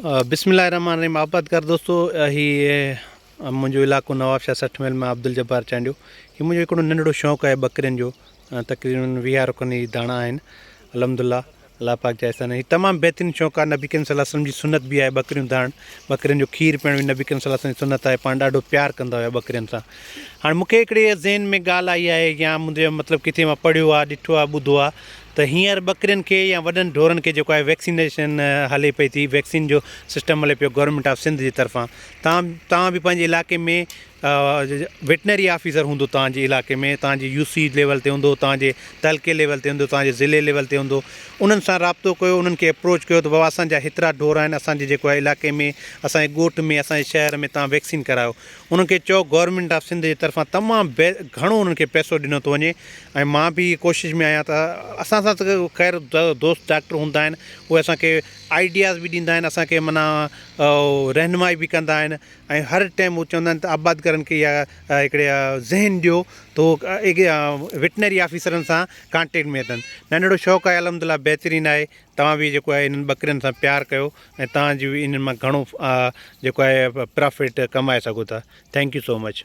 बिस्मिल्लाहिर्रहमानिर्रहीम। आबादकार दोस्तों, ही मुंहिंजो इलाइक़ो नवाबशाह 60 माइल में अब्दुल जब्बार चांडियो। ही मुंहिंजो हिकिड़ो नंढड़ो शौक़ु आहे बकरियुनि जो। तक़रीबन 20 रखनि जी दाणा आहिनि अल्हम्दुलिल्लाह, अल्लाह पाक जा एहसान। ही तमामु बहितरीनु शौक़ु आहे। नबी करीम सल्लल्लाहु अलैहि वसल्लम जी सुनत बि आहे बकरियूं धारण। बकरियुनि जो खीरु पियण बि नबी करीम सल्लल्लाहु अलैहि वसल्लम जी सुनत आहे। पाण ॾाढो प्यारु कंदा हुया बकरियुनि सां। हाणे मूंखे हिकिड़े ज़हन में ॻाल्हि आई आहे, या मुंहिंजे मतिलबु किथे मां पढ़ियो आहे, ॾिठो आहे, ॿुधो आहे त हींअर बकरियुनि खे या वॾनि ढोरनि खे जेको आहे वैक्सीनेशन हले पई थी, वैक्सीन जो सिस्टम हले पियो गवर्नमेंट ऑफ सिंध जी तरफ़ां। तव्हां बि पंहिंजे इलाइक़े में वेटनरी ऑफिसर हूंदो, तव्हांजे इलाइक़े में तव्हांजे यूसी लेवल ते हूंदो, तव्हांजे तहलके लेवल ते हूंदो, तव्हांजे ज़िले लेवल ते हूंदो। उन्हनि सां राब्तो कयो, उन्हनि खे अप्रोच कयो त बाबा असांजा हेतिरा ढोर आहिनि, असांजे जेको आहे इलाइक़े में, असांजे ॻोठ में, असांजे शहर में तव्हां वैक्सीन करायो। उन्हनि खे चयो गवर्नमेंट ऑफ सिंध जे तरफ़ां तमामु घणो उन्हनि खे पैसो ॾिनो थो वञे। ऐं मां बि कोशिशि में आहियां त असां सां त ख़ैर दोस्त डॉक्टर हूंदा आहिनि, उहे असांखे आइडियाज़ बि ॾींदा आहिनि, असांखे माना रहनुमाई बि कंदा आहिनि। ऐं हर टाइम उहे चवंदा आहिनि त आबादकारनि खे इहा हिकिड़े ज़हन ॾियो त वेटनरी ऑफिसरनि सां कॉन्टेक्ट में अचनि। नंढिड़ो शौक़ु आहे, अल्हम्दुलिल्लाह बहितरीनु आहे। तव्हां बि जेको आहे इन्हनि बकरियुनि सां प्यारु कयो ऐं तव्हांजी बि इन्हनि मां घणो जेको आहे प्रॉफिट कमाए सघो था। Thank you so much.